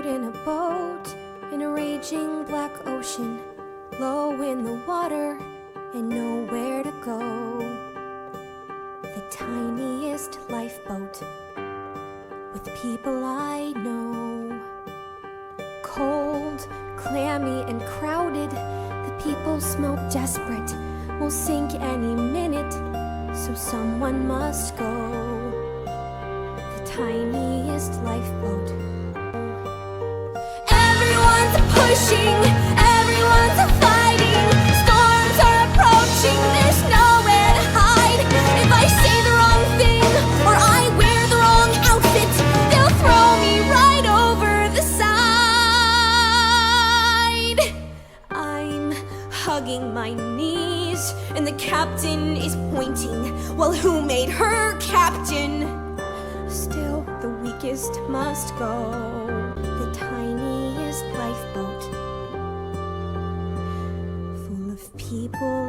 in a boat in a raging black ocean, low in the water and nowhere to go. The tiniest lifeboat with people I know. Cold, clammy and crowded, the people smell desperate, will sink any minute, so someone must go. The tiniest lifeboat. Everyone's pushing, everyone's fighting, storms are approaching, there's nowhere to hide. If I say the wrong thing or I wear the wrong outfit, they'll throw me right over the side. I'm hugging my knees and the captain is pointing. Well, who made her captain? Still, the weakest must go. The tiniest lifeboat, full of people